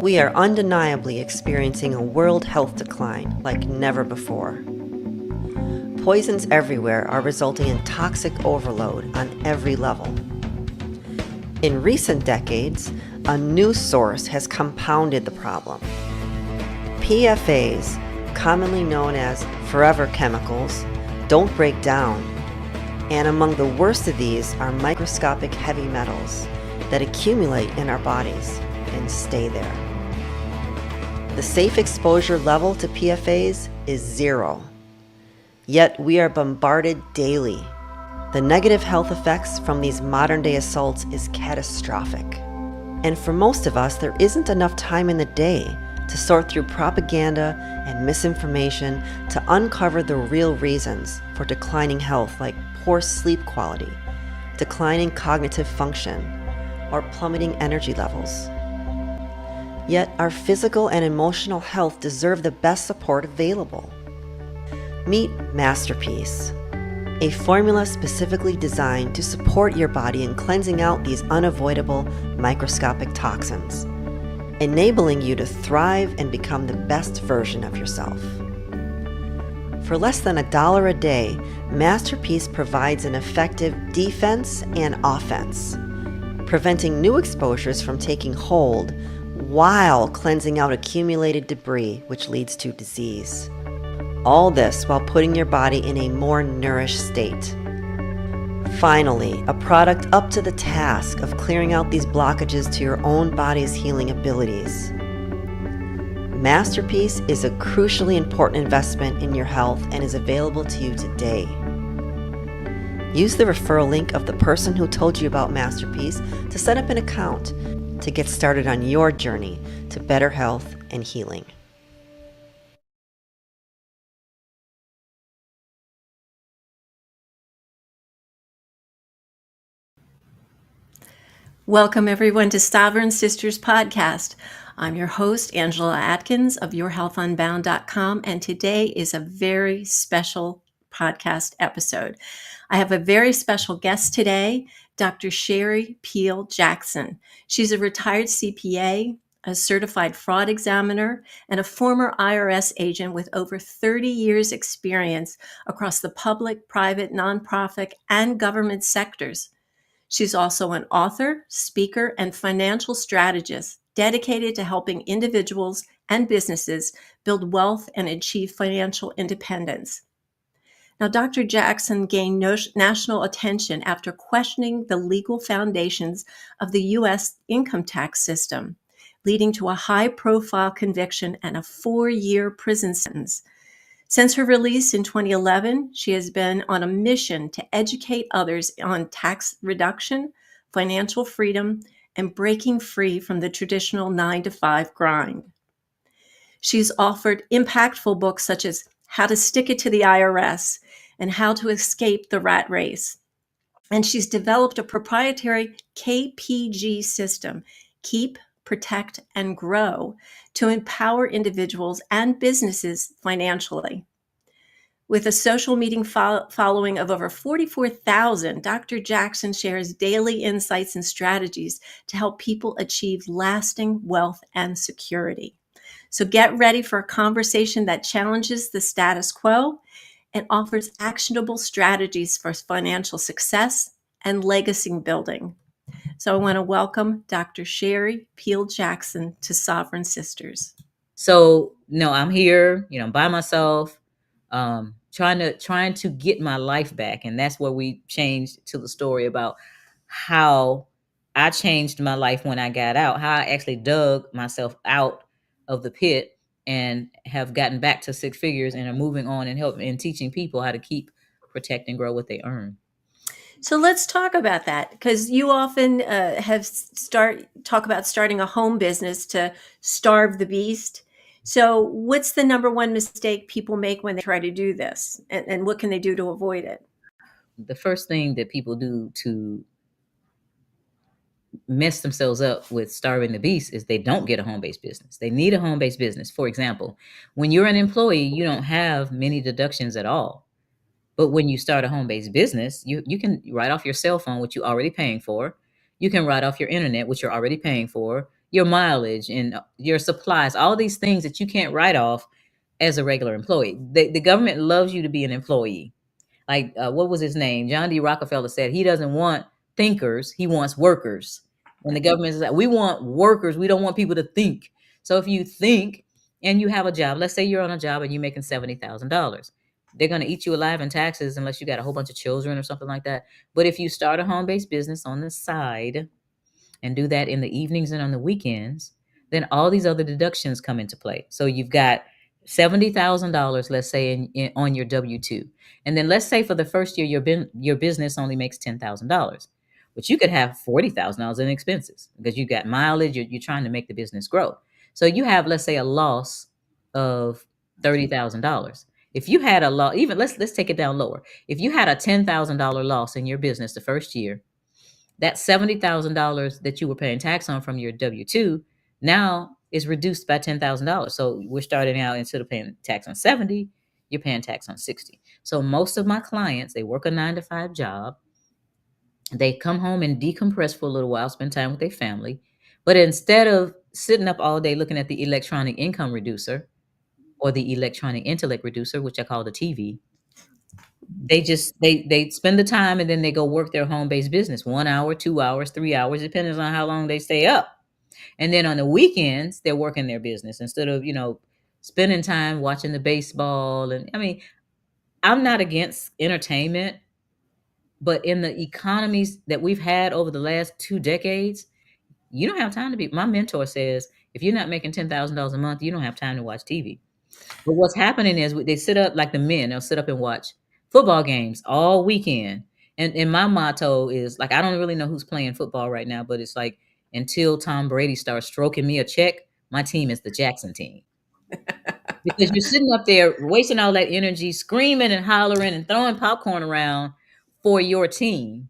We are undeniably experiencing a world health decline like never before. Poisons everywhere are resulting in toxic overload on every level. In recent decades, a new source has compounded the problem. PFAS, commonly known as forever chemicals, don't break down. And among the worst of these are microscopic heavy metals that accumulate in our bodies and stay there. The safe exposure level to PFAS is 0. Yet we are bombarded daily. The negative health effects from these modern-day assaults is catastrophic. And for most of us, there isn't enough time in the day to sort through propaganda and misinformation to uncover the real reasons for declining health, like poor sleep quality, declining cognitive function, or plummeting energy levels. Yet our physical and emotional health deserve the best support available. Meet Masterpiece, a formula specifically designed to support your body in cleansing out these unavoidable microscopic toxins, enabling you to thrive and become the best version of yourself. For less than $1 a day, Masterpiece provides an effective defense and offense, preventing new exposures from taking hold while cleansing out accumulated debris, which leads to disease. All this while putting your body in a more nourished state. Finally, a product up to the task of clearing out these blockages to your own body's healing abilities. Masterpiece is a crucially important investment in your health and is available to you today. Use the referral link of the person who told you about Masterpiece to set up an account to get started on your journey to better health and healing. Welcome, everyone, to Sovereign Sisters Podcast. I'm your host, Angela Atkins of YourHealthUnbound.com, and today is a very special podcast episode. I have a very special guest today, Dr. Sherry Peel Jackson. She's a retired CPA, a certified fraud examiner, and a former IRS agent with over 30 years experience across the public, private, nonprofit, and government sectors. She's also an author, speaker, and financial strategist dedicated to helping individuals and businesses build wealth and achieve financial independence. Now, Dr. Jackson gained national attention after questioning the legal foundations of the U.S. income tax system, leading to a high-profile conviction and a 4-year prison sentence. Since her release in 2011, she has been on a mission to educate others on tax reduction, financial freedom, and breaking free from the traditional 9-to-5 grind. She's offered impactful books such as How to Stick It to the IRS and How to Escape the Rat Race. And she's developed a proprietary KPG system, Keep, Protect, and Grow, to empower individuals and businesses financially. With a social media following of over 44,000, Dr. Jackson shares daily insights and strategies to help people achieve lasting wealth and security. So get ready for a conversation that challenges the status quo and offers actionable strategies for financial success and legacy building. So I want to welcome Dr. Sherry Peel Jackson to Sovereign Sisters. So, I'm here, by myself, trying to get my life back. And that's where we changed to the story about how I changed my life when I got out, how I actually dug myself out of the pit and have gotten back to 6 figures and are moving on and helping and teaching people how to keep, protect, and grow what they earn. So let's talk about that, because you often talk about starting a home business to starve the beast. So what's the number one mistake people make when they try to do this, and what can they do to avoid it? The first thing that people do to mess themselves up with starving the beast is they don't get a home-based business. They need a home-based business. For example, when you're an employee, you don't have many deductions at all. But when you start a home-based business, you can write off your cell phone, which you're already paying for. You can write off your internet, which you're already paying for. your mileage and your supplies, all these things that you can't write off as a regular employee. The government loves you to be an employee. Like what was his name? John D. Rockefeller said he doesn't want thinkers, he wants workers. And the government is like, we want workers, we don't want people to think. So if you think and you have a job, let's say you're on a job and you're making $70,000, they're going to eat you alive in taxes unless you got a whole bunch of children or something like that. But if you start a home-based business on the side and do that in the evenings and on the weekends, then all these other deductions come into play. So you've got $70,000, let's say, on your W-2. And then let's say for the first year, your business only makes $10,000, but you could have $40,000 in expenses because you got mileage, you're trying to make the business grow. So you have, let's say, a loss of $30,000. If you had a loss, even let's take it down lower. If you had a $10,000 loss in your business the first year, that $70,000 that you were paying tax on from your W-2 now is reduced by $10,000. So we're starting out, instead of paying tax on 70, you're paying tax on 60. So most of my clients, they work a 9-to-5 job. They come home and decompress for a little while, spend time with their family. But instead of sitting up all day looking at the electronic income reducer or the electronic intellect reducer, which I call the TV, they spend the time and then they go work their home-based business 1 hour, 2 hours, 3 hours, depending on how long they stay up. And then on the weekends, they're working their business instead of, spending time watching the baseball. And I mean, I'm not against entertainment, but in the economies that we've had over the last 2 decades, you don't have time to be. My mentor says, if you're not making $10,000 a month, you don't have time to watch TV. But what's happening is they sit up, like the men, they'll sit up and watch football games all weekend. And my motto is, like, I don't really know who's playing football right now, but it's like, until Tom Brady starts stroking me a check, my team is the Jackson team. Because you're sitting up there wasting all that energy, screaming and hollering and throwing popcorn around for your team.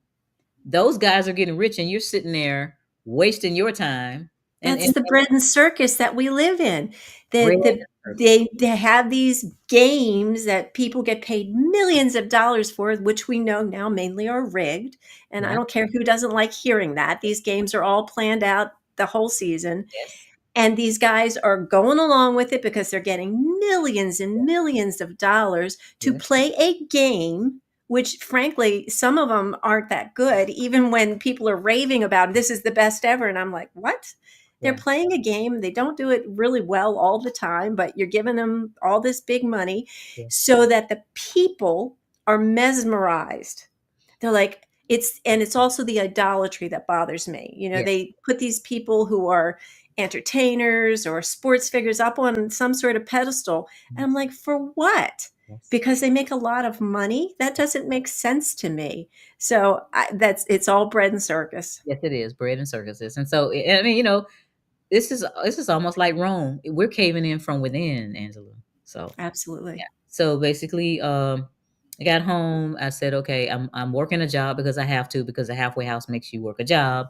Those guys are getting rich and you're sitting there wasting your time. That's the bread and circus that we live in. Bread They have these games that people get paid millions of dollars for, which we know now mainly are rigged. And I Right. don't care who doesn't like hearing that. These games are all planned out the whole season. Yes. And these guys are going along with it because they're getting millions and millions of dollars to Yes. play a game, which frankly, some of them aren't that good. Even when people are raving about this is the best ever. And I'm like, what? They're Yeah. playing a game. They don't do it really well all the time, but you're giving them all this big money Yeah. so that the people are mesmerized. They're like, it's also the idolatry that bothers me. Yeah. They put these people who are entertainers or sports figures up on some sort of pedestal. And I'm like, for what? Yes. Because they make a lot of money? That doesn't make sense to me. So it's all bread and circus. Yes, it is bread and circuses. And so, I mean, this is almost like Rome. We're caving in from within, Angela. So Absolutely. yeah. So basically, I got home. I said, okay, I'm working a job because I have to, because a halfway house makes you work a job.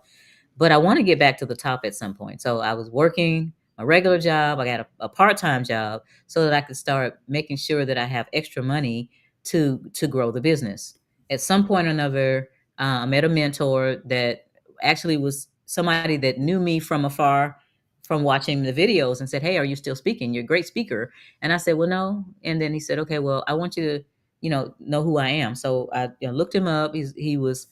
But I want to get back to the top at some point. So I was working a regular job. I got a part-time job so that I could start making sure that I have extra money to grow the business. At some point or another, I met a mentor that actually was somebody that knew me from afar from watching the videos and said, hey, are you still speaking? You're a great speaker. And I said, well, no. And then he said, okay, well, I want you to, know who I am. So I looked him up. He was,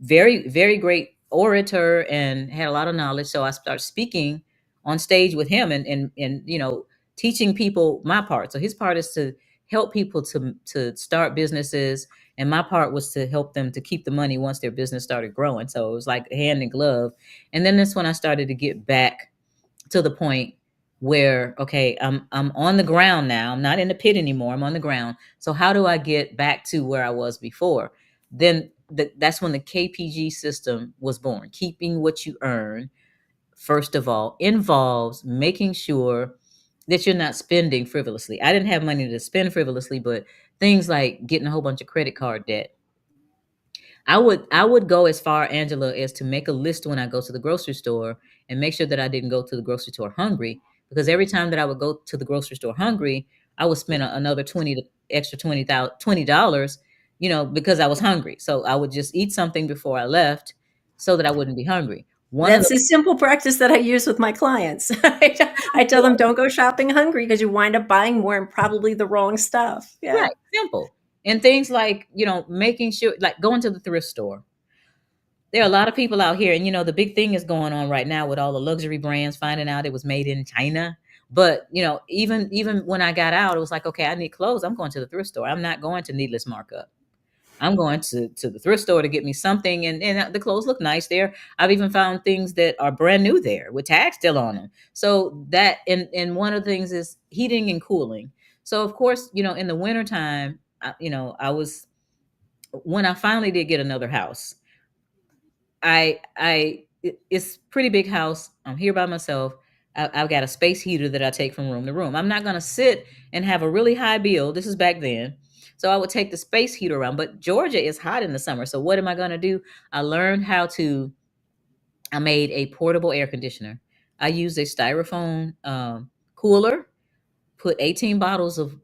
very, very great orator and had a lot of knowledge. So I started speaking on stage with him and teaching people my part. So his part is to help people to start businesses, and my part was to help them to keep the money once their business started growing. So it was like hand in glove. And then that's when I started to get back to the point where, okay, I'm on the ground now. I'm not in the pit anymore. I'm on the ground. So how do I get back to where I was before? Then that's when the KPG system was born. Keeping what you earn, first of all, involves making sure that you're not spending frivolously. I didn't have money to spend frivolously, but things like getting a whole bunch of credit card debt. I would go as far, Angela, as to make a list when I go to the grocery store and make sure that I didn't go to the grocery store hungry, because every time that I would go to the grocery store hungry, I would spend another extra $20, because I was hungry. So I would just eat something before I left so that I wouldn't be hungry. One of That's the a simple practice that I use with my clients. I tell them, don't go shopping hungry because you wind up buying more and probably the wrong stuff. Yeah. right, simple. And things like, making sure, like going to the thrift store. There are a lot of people out here, and the big thing is going on right now with all the luxury brands finding out it was made in China. But even when I got out, it was like, okay, I need clothes. I'm going to the thrift store. I'm not going to needless markup. I'm going to the thrift store to get me something, and the clothes look nice there. I've even found things that are brand new there with tags still on them. So that and one of the things is heating and cooling. So of course, in the wintertime, I was when I finally did get another house. It's pretty big house. I'm here by myself. I've got a space heater that I take from room to room. I'm not going to sit and have a really high bill. This is back then. So I would take the space heater around, but Georgia is hot in the summer. So what am I going to do? I made a portable air conditioner. I used a styrofoam cooler, put 18 bottles of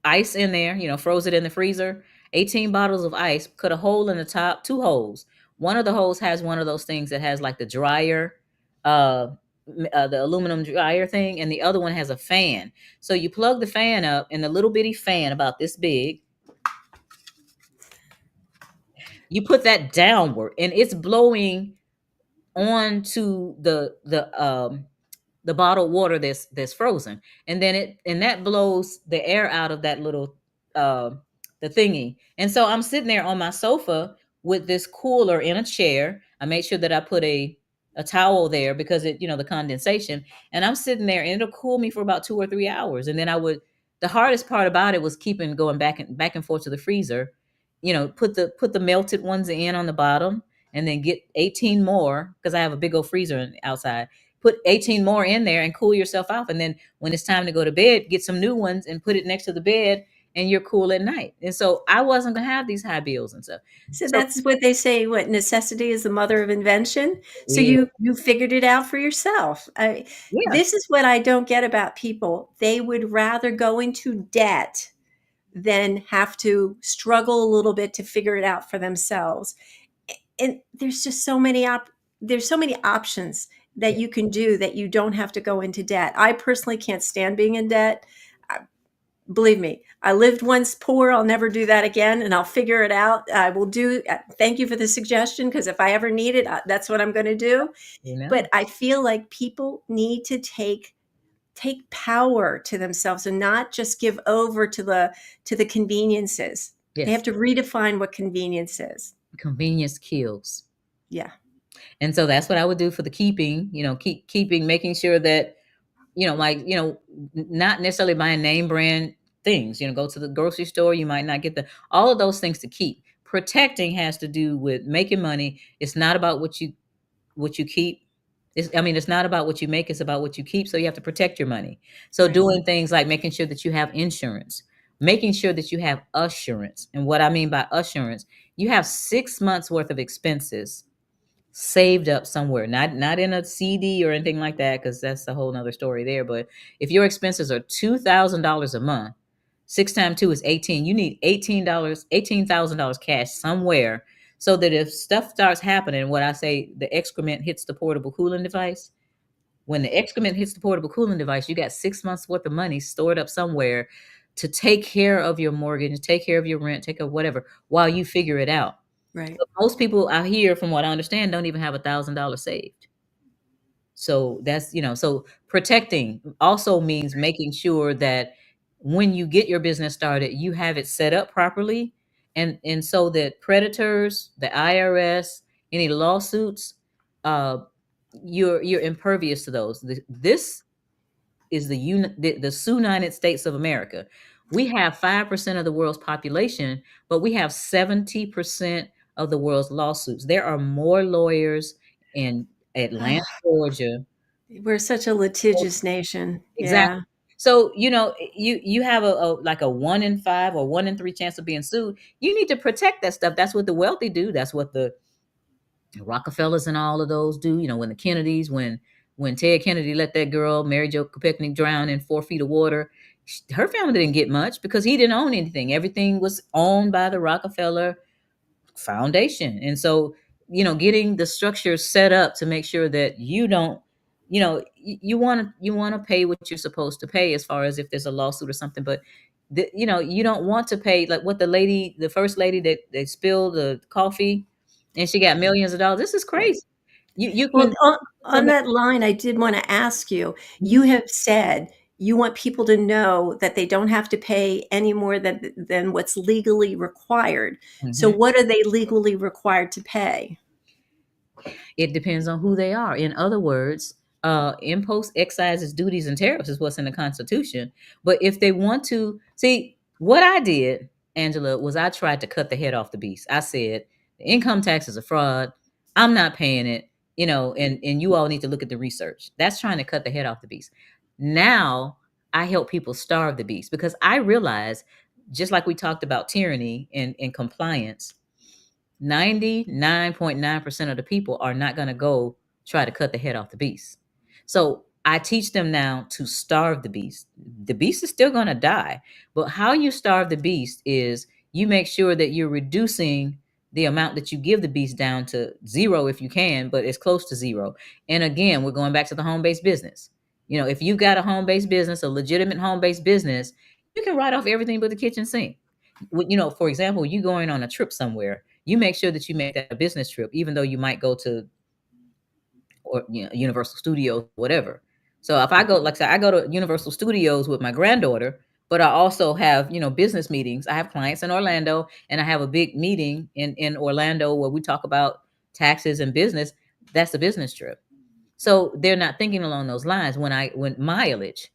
ice in there, froze it in the freezer, 18 bottles of ice, cut a hole in the top, two holes. One of the holes has one of those things that has like the dryer, uh, the aluminum dryer thing, and the other one has a fan. So you plug the fan up, and the little bitty fan about this big, you put that downward, and it's blowing onto the bottled water that's frozen, and that blows the air out of that little uh the thingy. And so I'm sitting there on my sofa with this cooler in a chair. I made sure that I put a towel there because the condensation, and I'm sitting there, and it'll cool me for about 2 or 3 hours. And then the hardest part about it was keeping going back and forth to the freezer, put the melted ones in on the bottom, and then get 18 more, because I have a big old freezer outside. Put 18 more in there and cool yourself off. And then when it's time to go to bed, get some new ones and put it next to the bed, and you're cool at night. And so I wasn't going to have these high bills and stuff. So So that's what they say, what necessity is the mother of invention. So yeah, you figured it out for yourself. yeah, This is what I don't get about people. They would rather go into debt than have to struggle a little bit to figure it out for themselves. And there's so many options that yeah, you can do that you don't have to go into debt. I personally can't stand being in debt. Believe me, I lived once poor. I'll never do that again, and I'll figure it out. I will do. Thank you for the suggestion, because if I ever need it, that's what I'm going to do. you know, But I feel like people need to take power to themselves and not just give over to the conveniences. They have yes, to redefine what convenience is. convenience kills. Yeah, And so that's what I would do for the keeping, keeping, making sure that, not necessarily buying name brand things, go to the grocery store, you might not get all of those things to keep. Protecting has to do with making money. It's not about what you keep. It's not about what you make, it's about what you keep. So you have to protect your money. So right. doing things like making sure that you have insurance, making sure that you have assurance. And what I mean by assurance, you have 6 months worth of expenses saved up somewhere, not in a CD or anything like that, because that's a whole nother story there. But if your expenses are $2,000 a month, 6 times 2 is 18. You need $18,000 cash somewhere, so that if stuff starts happening, what I say, the excrement hits the portable cooling device. When the excrement hits the portable cooling device, you got 6 months worth of money stored up somewhere to take care of your mortgage, take care of your rent, take care of whatever, while you figure it out. Right. So most people out here, from what I understand, don't even have $1,000 saved. So so protecting also means making sure that when you get your business started, you have it set up properly, and so that predators, the IRS, any lawsuits, uh, you're impervious to those. This is the United States of America. We have 5% of the world's population, but we have 70% of the world's lawsuits. There are more lawyers in Atlanta, Georgia. We're such a litigious nation. Exactly. Yeah. So, you have like a 1 in 5 or 1 in 3 chance of being sued. You need to protect that stuff. That's what the wealthy do. That's what the Rockefellers and all of those do. When the Kennedys, when Ted Kennedy let that girl, Mary Jo Kopechne, drown in 4 feet of water, her family didn't get much because he didn't own anything. Everything was owned by the Rockefeller Foundation. And so getting the structure set up to make sure that you don't, you want to pay what you're supposed to pay as far as if there's a lawsuit or something. But you don't want to pay like what the first lady that they spilled the coffee and she got millions of dollars. This is crazy. You Well, can on that line, I did want to ask you, you have said you want people to know that they don't have to pay any more than what's legally required. So Mhm. what are they legally required to pay? It depends on who they are. In other words, impost, excises, duties, and tariffs is what's in the Constitution. But if they want to see what I did, Angela, was I tried to cut the head off the beast. I said the income tax is a fraud. I'm not paying it. And you all need to look at the research. That's trying to cut the head off the beast. Now I help people starve the beast because I realize, just like we talked about tyranny and compliance, 99.9% of the people are not going to go try to cut the head off the beast. So I teach them now to starve the beast. The beast is still going to die, but how you starve the beast is you make sure that you're reducing the amount that you give the beast down to zero if you can, but it's close to zero. And again, we're going back to the home-based business. If you've got a home-based business, a legitimate home-based business, you can write off everything but the kitchen sink. For example, you going on a trip somewhere, you make sure that you make that a business trip, even though you might go to or Universal Studios, whatever. So if I go, like I said, I go to Universal Studios with my granddaughter, but I also have business meetings. I have clients in Orlando, and I have a big meeting in Orlando where we talk about taxes and business. That's a business trip. So they're not thinking along those lines. When mileage,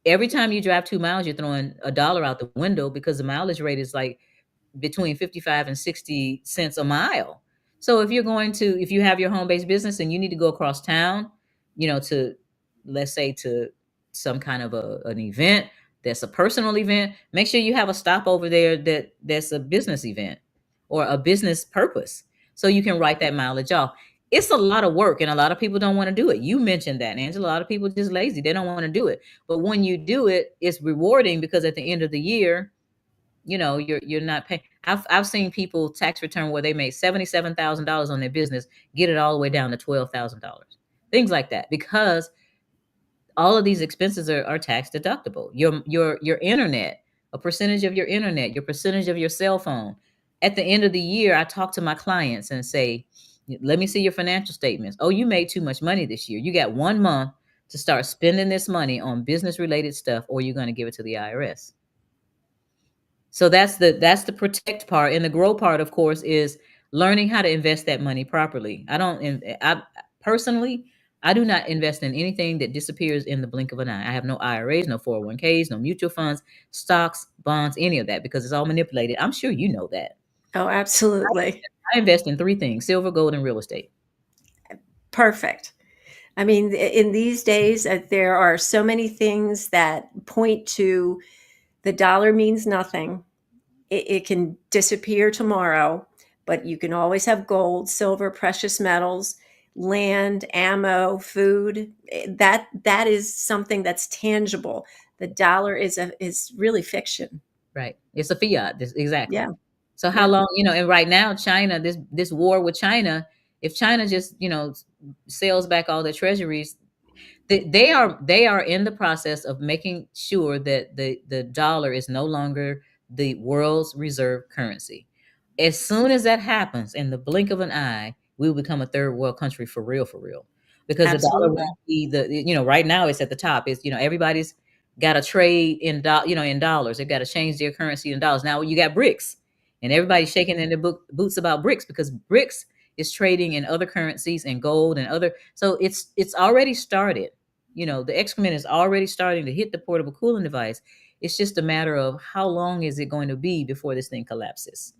every time you drive 2 miles, you're throwing $1 out the window because the mileage rate is like between 55 and 60 cents a mile. So if you have your home-based business and you need to go across town, to, let's say, to some kind of an event that's a personal event, make sure you have a stop over there that's a business event or a business purpose. So you can write that mileage off. It's a lot of work and a lot of people don't want to do it. You mentioned that, Angela. A lot of people are just lazy. They don't want to do it. But when you do it, it's rewarding because at the end of the year, you're not paying. I've seen people tax return where they made $77,000 on their business, get it all the way down to $12,000, things like that, because all of these expenses are tax deductible. Your internet, a percentage of your internet, your percentage of your cell phone. At the end of the year, I talk to my clients and say, let me see your financial statements. Oh, you made too much money this year. You got 1 month to start spending this money on business related stuff, or you're going to give it to the IRS. So that's the protect part, and the grow part, of course, is learning how to invest that money properly. I personally, I do not invest in anything that disappears in the blink of an eye. I have no IRAs, no 401ks, no mutual funds, stocks, bonds, any of that, because it's all manipulated. I'm sure you know that. Oh, absolutely. I invest in three things: silver, gold, and real estate. Perfect. I mean, in these days, there are so many things that point to the dollar means nothing. It can disappear tomorrow, but you can always have gold, silver, precious metals, land, ammo, food. That is something that's tangible. The dollar is really fiction. Right. It's a fiat. Exactly. Yeah, So how yeah, long, and right now, China, this war with China, if China just, sells back all their treasuries, they are in the process of making sure that the dollar is no longer the world's reserve currency. As soon as that happens, in the blink of an eye, we will become a third world country for real, because the dollar absolutely. won't be right now it's at the top. It's everybody's got to trade in dollars. They've got to change their currency in dollars. Now you got BRICS, and everybody's shaking in their boots about BRICS because BRICS is trading in other currencies and gold and other. So it's already started. The excrement is already starting to hit the portable cooling device. It's just a matter of how long is it going to be before this thing collapses.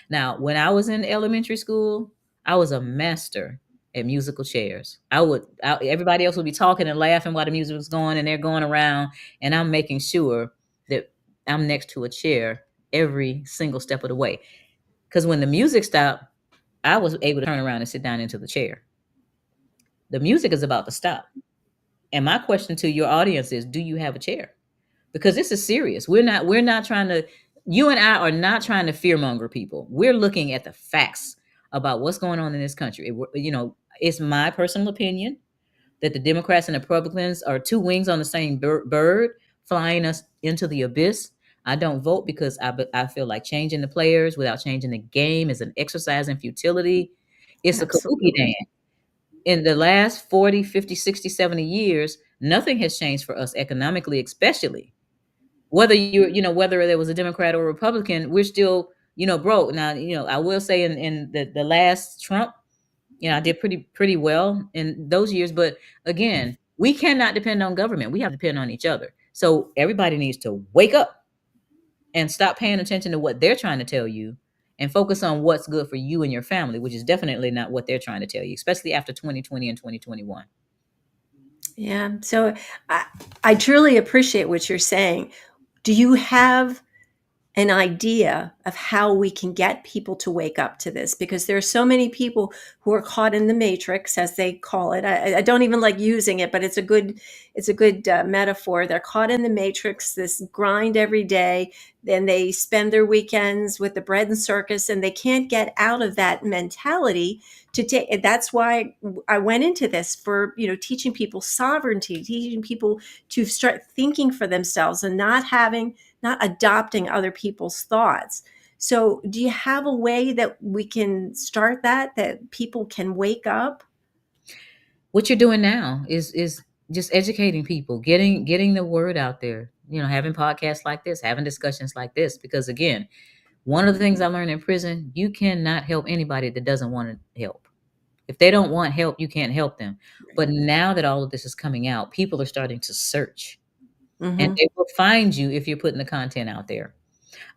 Now, when I was in elementary school, I was a master at musical chairs. Everybody else would be talking and laughing while the music was going, and they're going around, and I'm making sure that I'm next to a chair every single step of the way. Because when the music stopped, I was able to turn around and sit down into the chair. The music is about to stop. And my question to your audience is, do you have a chair? Because this is serious. We're not trying to, you and I are not trying to fearmonger people. We're looking at the facts about what's going on in this country. It's my personal opinion that the Democrats and the Republicans are two wings on the same bird flying us into the abyss. I don't vote because I feel like changing the players without changing the game is an exercise in futility. It's a kabuki Absolutely. dance. In the last 40, 50, 60, 70 years, nothing has changed for us economically, especially. Whether there was a Democrat or a Republican, we're still, broke. Now, I will say in the last Trump, I did pretty well in those years. But again, we cannot depend on government. We have to depend on each other. So everybody needs to wake up and stop paying attention to what they're trying to tell you and focus on what's good for you and your family, which is definitely not what they're trying to tell you, especially after 2020 and 2021. Yeah. So I truly appreciate what you're saying. Do you have an idea of how we can get people to wake up to this? Because there are so many people who are caught in the matrix, as they call it. I don't even like using it, but it's a good metaphor. They're caught in the matrix, this grind every day. Then they spend their weekends with the bread and circus, and they can't get out of that mentality to take. That's why I went into this, for teaching people sovereignty, teaching people to start thinking for themselves and not adopting other people's thoughts. So, do you have a way that we can start that people can wake up? What you're doing now is just educating people, getting the word out there, having podcasts like this, having discussions like this. Because again, one of the things I learned in prison, you cannot help anybody that doesn't want to help. If they don't want help, you can't help them. But now that all of this is coming out, people are starting to search, and Mm-hmm. they will find you if you're putting the content out there.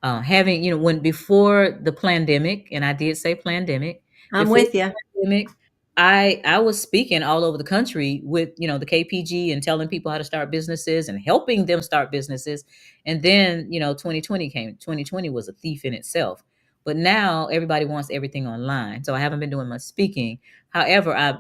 Having, when before the pandemic, and I did say pandemic, I'm before with you. the pandemic, I was speaking all over the country with, the KPG and telling people how to start businesses and helping them start businesses. And then, 2020 came. 2020 was a thief in itself. But now everybody wants everything online. So I haven't been doing much speaking. However,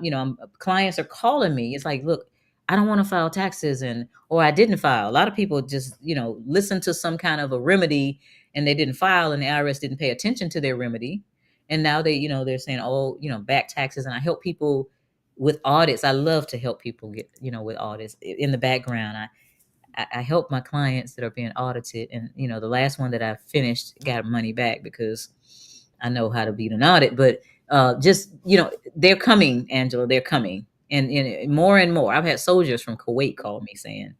clients are calling me. It's like, look, I don't want to file taxes, or I didn't file. A lot of people just, listen to some kind of a remedy and they didn't file, and the IRS didn't pay attention to their remedy. And now they're saying, oh, back taxes. And I help people with audits. I love to help people get, with audits in the background. I help my clients that are being audited. And, the last one that I finished got money back because I know how to beat an audit. But just, they're coming, Angela, they're coming. And more and more, I've had soldiers from Kuwait call me saying,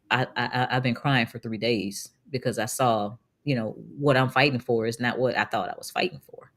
I've been crying for 3 days because I saw, what I'm fighting for is not what I thought I was fighting for.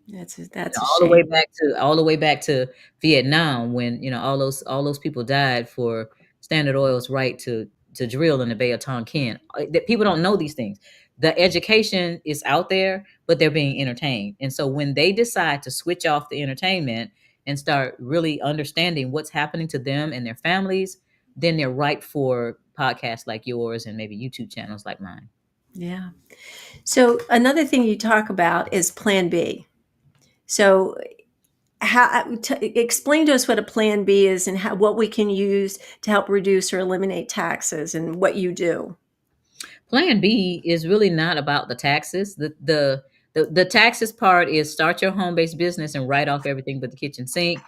That's a All the way shame. back to Vietnam, when all those people died for Standard Oil's right to drill in the Bay of Tonkin. That people don't know these things. The education is out there, but they're being entertained. And so when they decide to switch off the entertainment and start really understanding what's happening to them and their families, then they're ripe for podcasts like yours and maybe YouTube channels like mine. Yeah. So another thing you talk about is Plan B. So explain to us what a Plan B is, and what we can use to help reduce or eliminate taxes, and what you do. Plan B is really not about the taxes. The taxes part is start your home based business and write off everything but the kitchen sink.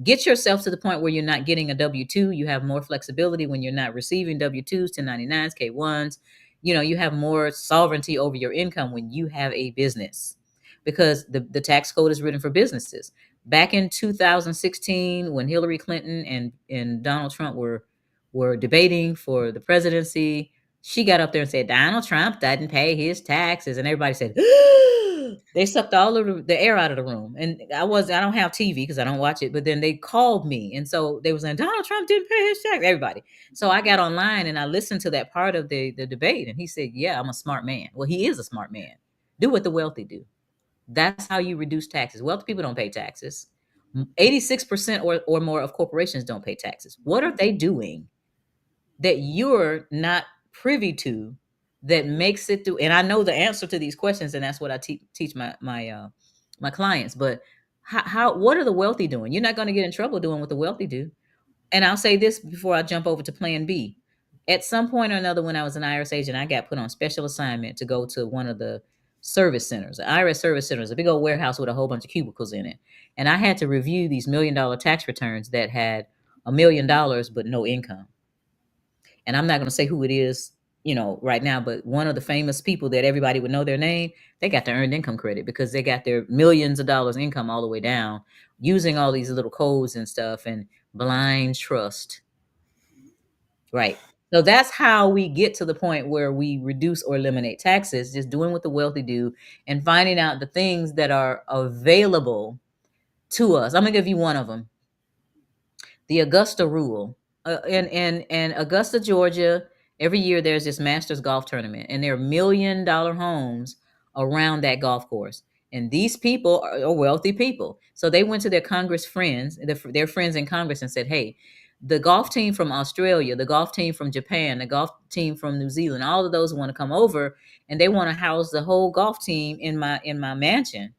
Get yourself to the point where you're not getting a W-2. You have more flexibility when you're not receiving W-2s, 1099s, K-1s. You have more sovereignty over your income when you have a business, because the tax code is written for businesses. Back in 2016, when Hillary Clinton and Donald Trump were debating for the presidency, she got up there and said Donald Trump doesn't pay his taxes, and everybody said they sucked all of the air out of the room. And I don't have TV because I don't watch it, but then they called me, and so they were saying Donald Trump didn't pay his tax. Everybody. So I got online and I listened to that part of the debate, and he said, "Yeah, I'm a smart man." Well, he is a smart man. Do what the wealthy do. That's how you reduce taxes. Wealthy people don't pay taxes. 86% or more of corporations don't pay taxes. What are they doing that you're not privy to that makes it through? And I know the answer to these questions, and that's what I teach my clients. But what are the wealthy doing? You're not going to get in trouble doing what the wealthy do. And I'll say this before I jump over to Plan B. At some point or another, when I was an IRS agent, I got put on special assignment to go to one of the service centers. The IRS service center is a big old warehouse with a whole bunch of cubicles in it. And I had to review these $1 million tax returns that had $1 million but no income. And I'm not going to say who it is, right now, but one of the famous people that everybody would know their name, they got the earned income credit because they got their millions of dollars income all the way down using all these little codes and stuff and blind trust. Right. So that's how we get to the point where we reduce or eliminate taxes, just doing what the wealthy do and finding out the things that are available to us. I'm going to give you one of them. The Augusta rule. In Augusta, Georgia, every year there's this Masters golf tournament, and there are $1 million homes around that golf course. And these people are wealthy people. So they went to their Congress friends, their friends in Congress, and said, hey, the golf team from Australia, the golf team from Japan, the golf team from New Zealand, all of those want to come over, and they want to house the whole golf team in my mansion.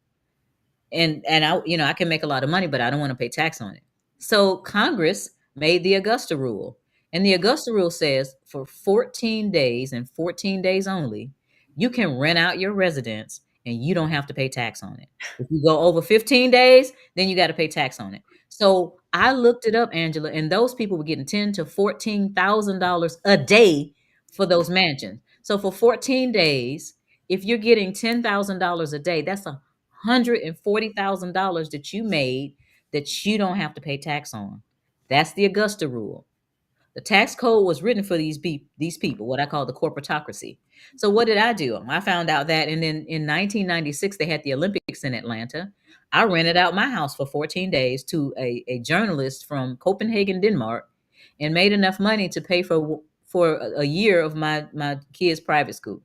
And I can make a lot of money, but I don't want to pay tax on it. So Congress made the Augusta rule. And the Augusta rule says for 14 days and 14 days only, you can rent out your residence and you don't have to pay tax on it. If you go over 15 days, then you got to pay tax on it. So I looked it up, Angela, and those people were getting $10,000 to $14,000 a day for those mansions. So for 14 days, if you're getting $10,000 a day, that's $140,000 that you made that you don't have to pay tax on. That's the Augusta rule. The tax code was written for these people, what I call the corporatocracy. So what did I do? I found out that, and then in 1996 they had the Olympics in Atlanta. I rented out my house for 14 days to a journalist from Copenhagen, Denmark, and made enough money to pay for a year of my kids' private school.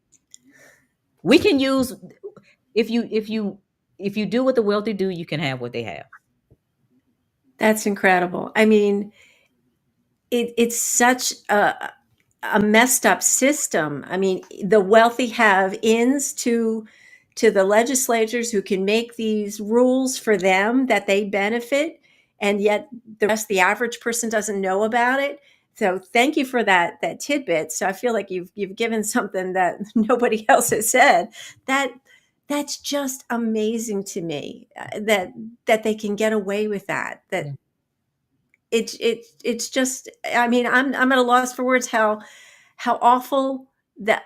We can use if you do what the wealthy do, you can have what they have. That's incredible. I mean, it's such a messed up system. I mean, the wealthy have ins to the legislators who can make these rules for them that they benefit, and yet the rest, the average person, doesn't know about it. So thank you for that tidbit. So I feel like you've given something that nobody else has said. That's just amazing to me, that they can get away with that. That Yeah. it's just, I mean, I'm at a loss for words how awful that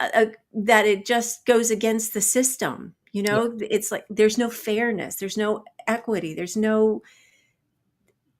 it just goes against the system. Yeah. It's like there's no fairness, there's no equity,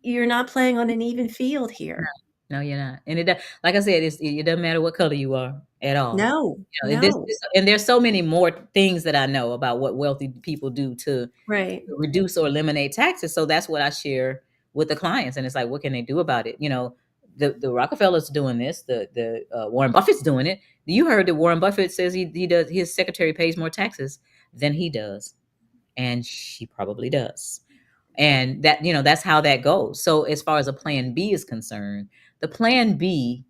you're not playing on an even field here. No, you're not. And like I said, it doesn't matter what color you are at all. No, And no. and there's so many more things that I know about what wealthy people do to Right. reduce or eliminate taxes. So that's what I share with the clients. And it's like, what can they do about it? The Rockefellers doing this, the Warren Buffett's doing it. You heard that Warren Buffett says he does, his secretary pays more taxes than he does. And she probably does. And that's how that goes. So as far as a plan B is concerned, the plan B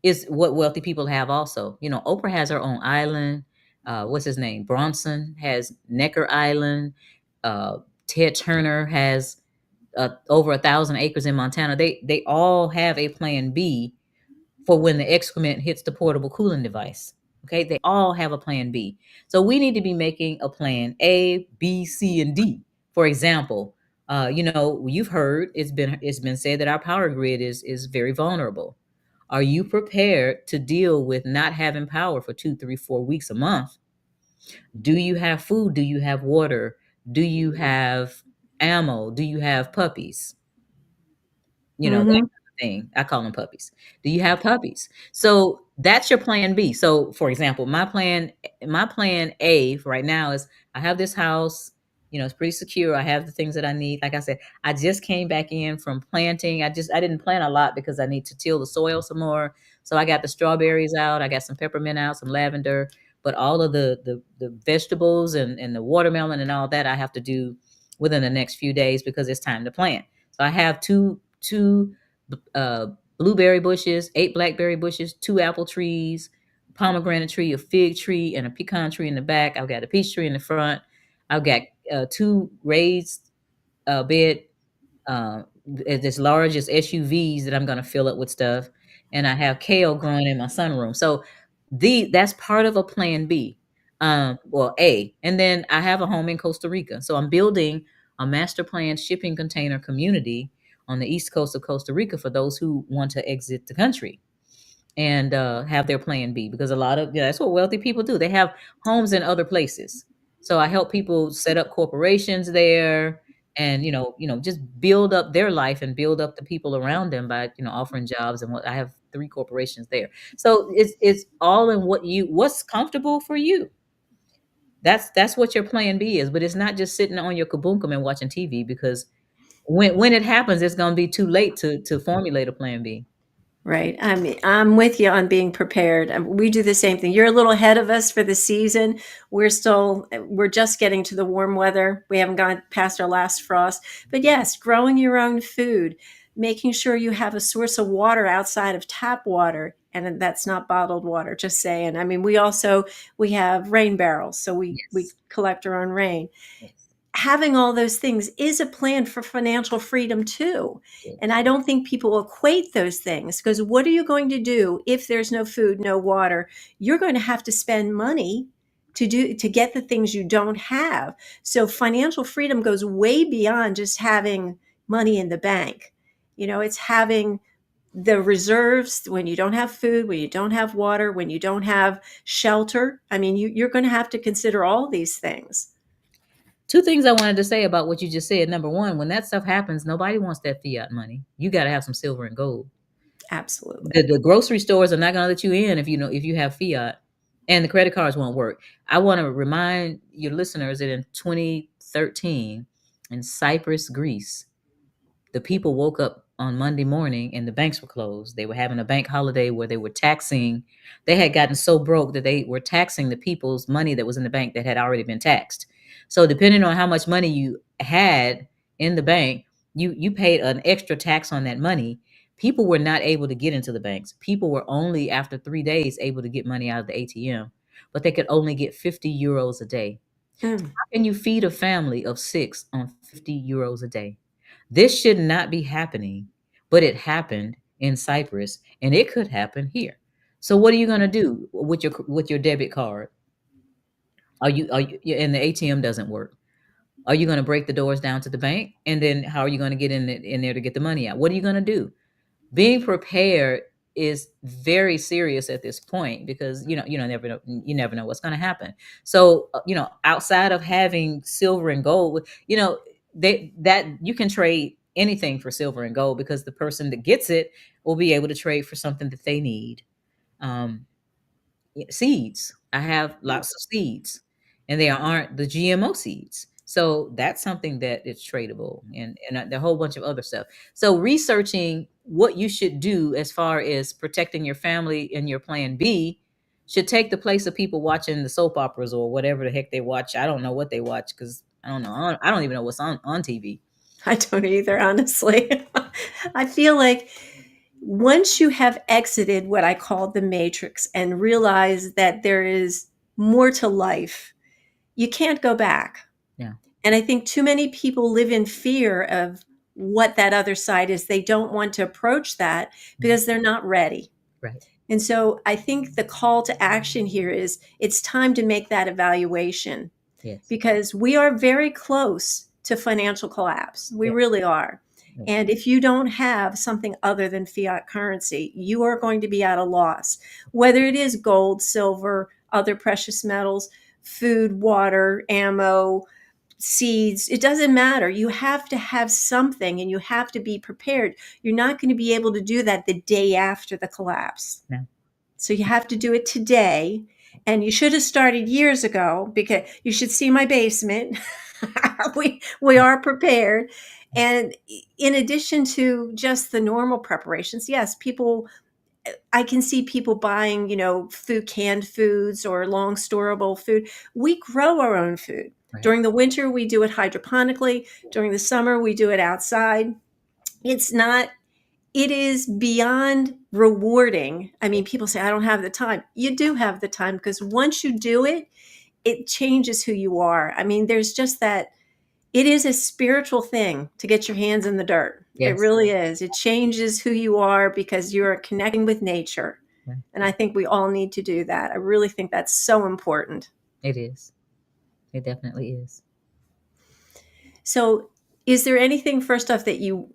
is what wealthy people have also. Oprah has her own island. What's his name? Bronson has Necker Island. Ted Turner has over 1,000 acres in Montana. They all have a plan B for when the excrement hits the portable cooling device. Okay, they all have a plan B. So we need to be making a plan A, B, C, and D. For example, you've heard it's been said that our power grid is very vulnerable. Are you prepared to deal with not having power for 2, 3, 4 weeks, a month? Do you have food? Do you have water? Do you have ammo? Do you have puppies? That kind Mm-hmm. of thing. I call them puppies. Do you have puppies? So that's your plan B. So for example, my plan A right now is I have this house, it's pretty secure. I have the things that I need. Like I said, I just came back in from planting. I didn't plant a lot because I need to till the soil some more. So I got the strawberries out, I got some peppermint out, some lavender, but all of the vegetables and the watermelon and all that I have to do within the next few days because it's time to plant. So I have two uh, blueberry bushes, 8 blackberry bushes, 2 apple trees, pomegranate tree, a fig tree, and a pecan tree in the back. I've got a peach tree in the front. I've got 2 raised bed, as large as SUVs that I'm going to fill up with stuff, and I have kale growing in my sunroom. So that's part of a plan B. And then I have a home in Costa Rica. So I'm building a master plan shipping container community on the east coast of Costa Rica for those who want to exit the country and have their plan B, because a lot of, that's what wealthy people do. They have homes in other places. So I help people set up corporations there and just build up their life and build up the people around them by offering jobs. And what I have 3 corporations there. So it's all in what's comfortable for you. That's what your plan B is. But it's not just sitting on your kabunkum and watching TV, because when it happens, it's going to be too late to formulate a plan B. Right. I mean, I'm with you on being prepared. We do the same thing. You're a little ahead of us for the season. We're just getting to the warm weather. We haven't gone past our last frost. But yes, growing your own food, making sure you have a source of water outside of tap water, and that's not bottled water, just saying. I mean, we have rain barrels, so we Yes. collect our own rain. Yes. Having all those things is a plan for financial freedom too. And Yes. I don't think people equate those things, because what are you going to do if there's no food, no water? You're going to have to spend money to get the things you don't have. So financial freedom goes way beyond just having money in the bank. It's having the reserves when you don't have food, when you don't have water, when you don't have shelter. I mean, you're going to have to consider all these things. 2 things I wanted to say about what you just said. Number one, when that stuff happens, nobody wants that fiat money. You got to have some silver and gold. Absolutely. The grocery stores are not going to let you in if you have fiat, and the credit cards won't work. I want to remind your listeners that in 2013, in Cyprus, Greece, the people woke up on Monday morning and the banks were closed. They were having a bank holiday where they were taxing. They had gotten so broke that they were taxing the people's money that was in the bank that had already been taxed. So depending on how much money you had in the bank, you paid an extra tax on that money. People were not able to get into the banks. People were only after 3 days able to get money out of the ATM, but they could only get 50 euros a day. Mm. How can you feed a family of 6 on 50 euros a day? This should not be happening, but it happened in Cyprus, and it could happen here. So what are you going to do with your debit card? And the ATM doesn't work. Are you going to break the doors down to the bank? And then how are you going to get in there to get the money out? What are you going to do? Being prepared is very serious at this point, because you never know what's going to happen. So outside of having silver and gold, that you can trade anything for silver and gold, because the person that gets it will be able to trade for something that they need. um, Seeds. I have lots of seeds, and they aren't the GMO seeds. So that's something that is tradable, and a whole bunch of other stuff. So researching what you should do as far as protecting your family and your plan B should take the place of people watching the soap operas or whatever the heck they watch. I don't know what they watch, because I don't know. I don't even know what's on TV. I don't either, honestly. I feel like once you have exited what I call the matrix and realize that there is more to life, you can't go back. Yeah. And I think too many people live in fear of what that other side is. They don't want to approach that because they're not ready. Right. And so I think the call to action here is it's time to make that evaluation, Yes. because we are very close to financial collapse. We Yes. really are. Yes. And if you don't have something other than fiat currency, you are going to be at a loss, whether it is gold, silver, other precious metals, food, water, ammo, seeds. It doesn't matter. You have to have something, and you have to be prepared. You're not going to be able to do that the day after the collapse. No. So you have to do it today. And you should have started years ago, because you should see my basement. we are prepared. And in addition to just the normal preparations, yes, I can see people buying, canned foods or long storable food. We grow our own food. Right. During the winter, we do it hydroponically. During the summer, we do it outside. It is beyond rewarding. I mean, people say, I don't have the time. You do have the time, because once you do it, it changes who you are. I mean, there's just that. It is a spiritual thing to get your hands in the dirt. It Yes. really is. It changes who you are, because you're connecting with nature. Yeah. And I think we all need to do that. I really think that's so important. It is. It definitely is. So, is there anything first off that you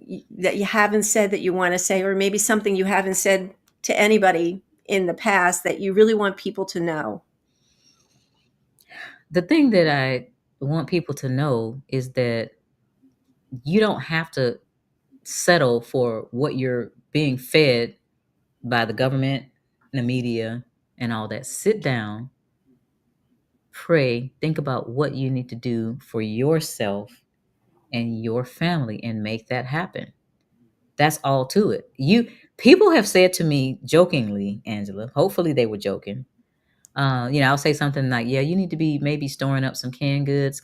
haven't said that you want to say, or maybe something you haven't said to anybody in the past that you really want people to know? The thing that I want people to know is that you don't have to settle for what you're being fed by the government, the media, and all that. Sit down, pray, think about what you need to do for yourself and your family and make that happen. That's all to it. People have said to me jokingly, Angela, hopefully they were joking. I'll say something like, yeah, you need to be maybe storing up some canned goods,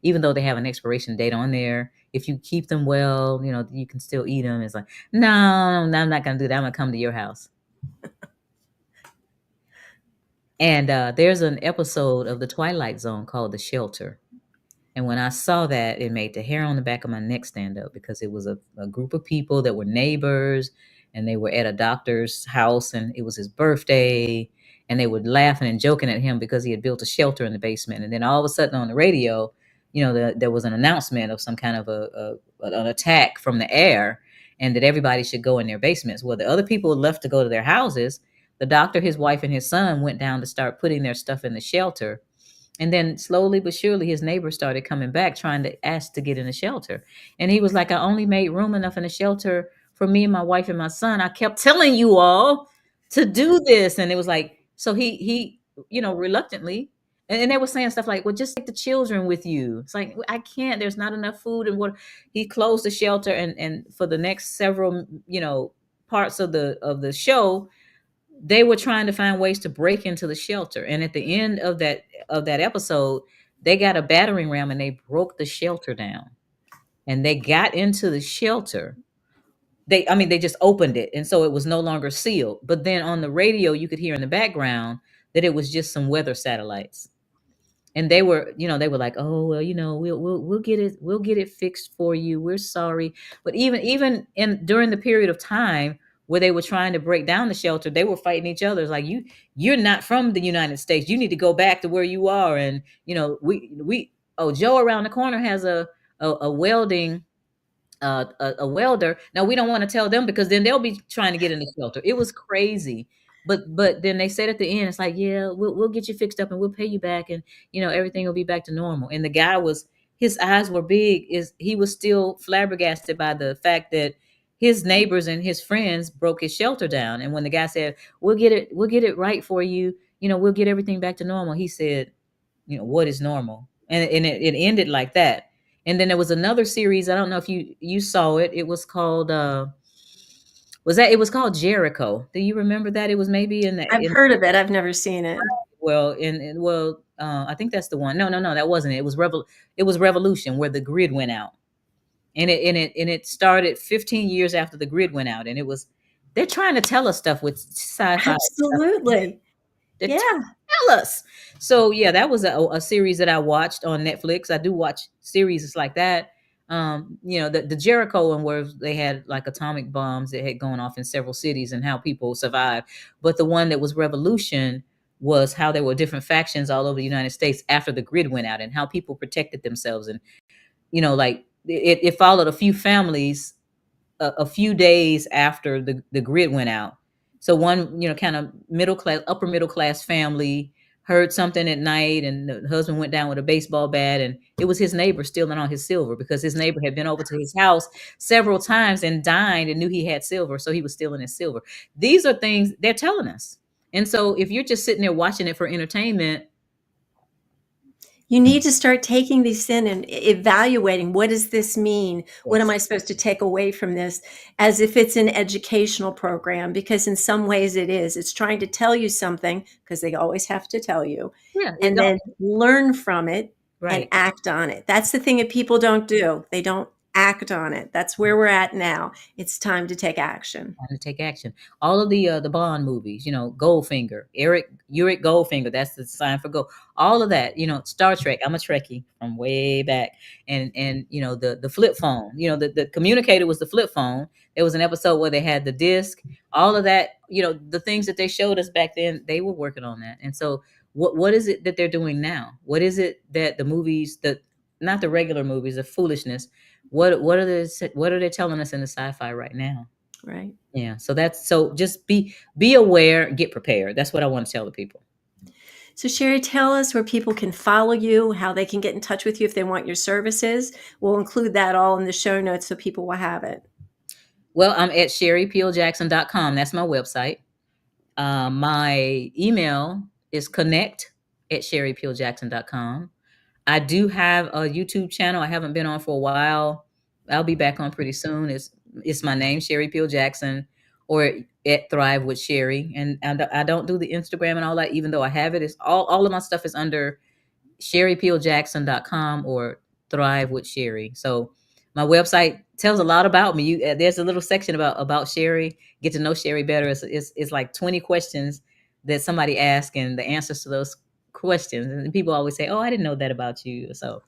even though they have an expiration date on there. If you keep them well, you can still eat them. It's like, no, I'm not going to do that. I'm going to come to your house. And there's an episode of The Twilight Zone called The Shelter. And when I saw that, it made the hair on the back of my neck stand up, because it was a group of people that were neighbors, and they were at a doctor's house, and it was his birthday, and they were laughing and joking at him because he had built a shelter in the basement. And then all of a sudden on the radio, there was an announcement of some kind of an attack from the air, and that everybody should go in their basements. Well, the other people left to go to their houses. The doctor, his wife, and his son went down to start putting their stuff in the shelter. And then slowly but surely, his neighbors started coming back, trying to ask to get in the shelter. And he was like, I only made room enough in the shelter for me and my wife and my son. I kept telling you all to do this. And it was like, so he reluctantly, and they were saying stuff like, well, just take the children with you. It's like, I can't, there's not enough food. And what, he closed the shelter. And for the next several, parts of the show, they were trying to find ways to break into the shelter. And at the end of that episode, they got a battering ram and they broke the shelter down. And they got into the shelter. They just opened it, and so it was no longer sealed. But then on the radio, you could hear in the background that it was just some weather satellites. And they were like, oh well, we'll get it fixed for you. We're sorry. But even in during the period of time where they were trying to break down the shelter, they were fighting each other. It's like, you're not from the United States. You need to go back to where you are. And we Joe around the corner has a welding a welder. Now we don't want to tell them, because then they'll be trying to get in the shelter. It was crazy. But then they said at the end, it's like, yeah, we'll get you fixed up and we'll pay you back, and everything will be back to normal. And the guy his eyes were big, he was still flabbergasted by the fact that his neighbors and his friends broke his shelter down. And when the guy said, we'll get it right for you, we'll get everything back to normal, he said, what is normal? And it ended like that. And then there was another series. I don't know if you saw it. It was called it was called Jericho. Do you remember that? It was maybe I've heard of it. I've never seen it. I think that's the one. No, that wasn't it. It was Revolution, where the grid went out. And it started 15 years after the grid went out. And they're trying to tell us stuff with sci-fi. Absolutely. They're Yeah. tell us. So yeah, that was a series that I watched on Netflix. I do watch series like that. The Jericho one, where they had like atomic bombs that had gone off in several cities and how people survived. But the one that was Revolution was how there were different factions all over the United States after the grid went out, and how people protected themselves. And like it followed a few families a few days after the grid went out. So one, kind of upper middle class family heard something at night, and the husband went down with a baseball bat, and it was his neighbor stealing all his silver, because his neighbor had been over to his house several times and dined and knew he had silver. So he was stealing his silver. These are things they're telling us. And so if you're just sitting there watching it for entertainment, you need to start taking these in and evaluating, what does this mean? What am I supposed to take away from this, as if it's an educational program? Because in some ways it is. It's trying to tell you something, because they always have to tell you, and then learn from it and act on it. That's the thing that people don't do. They don't act on it. That's where we're at now. It's time to take action. All of the Bond movies, Goldfinger, Eric Goldfinger, that's the sign for gold. All of that, Star Trek. I'm a Trekkie from way back, and the flip phone. The communicator was the flip phone. There was an episode where they had the disc. All of that, the things that they showed us back then, they were working on that. And so what is it that they're doing now? What is it that the movies, the not the regular movies, the foolishness, what are they telling us in the sci-fi right now? Right. Yeah. So just be aware, get prepared. That's what I want to tell the people. So Sherry, tell us where people can follow you, how they can get in touch with you if they want your services. We'll include that all in the show notes so people will have it. Well, I'm at sherrypeeljackson.com. That's my website. My email is connect@sherrypeeljackson.com. I do have a YouTube channel I haven't been on for a while. I'll be back on pretty soon. It's my name, Sherry Peel Jackson, or at Thrive with Sherry. And I don't do the Instagram and all that, even though I have it. It's all of my stuff is under sherrypeeljackson.com or Thrive with Sherry. So my website tells a lot about me. There's a little section about Sherry. Get to know Sherry better. It's like 20 questions that somebody asked and the answers to those questions. And people always say, "Oh, I didn't know that about you." So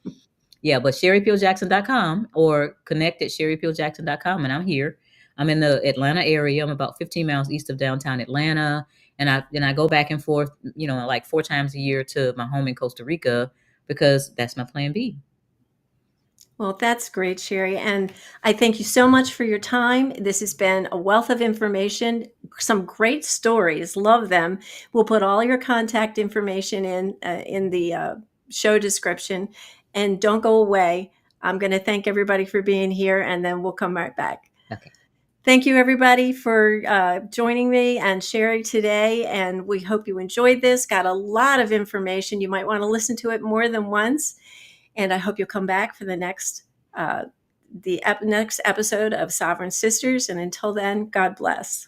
yeah, but sherrypeeljackson.com or connect at sherrypeeljackson.com. And I'm here. I'm in the Atlanta area. I'm about 15 miles east of downtown Atlanta. And I go back and forth, like 4 times a year to my home in Costa Rica because that's my plan B. Well, that's great, Sherry. And I thank you so much for your time. This has been a wealth of information, some great stories. Love them. We'll put all your contact information in the show description. And don't go away. I'm going to thank everybody for being here, and then we'll come right back. Okay. Thank you, everybody, for joining me and Sherry today. And we hope you enjoyed this. Got a lot of information. You might want to listen to it more than once. And I hope you'll come back for the next episode of Sovereign Sisters. And until then, God bless.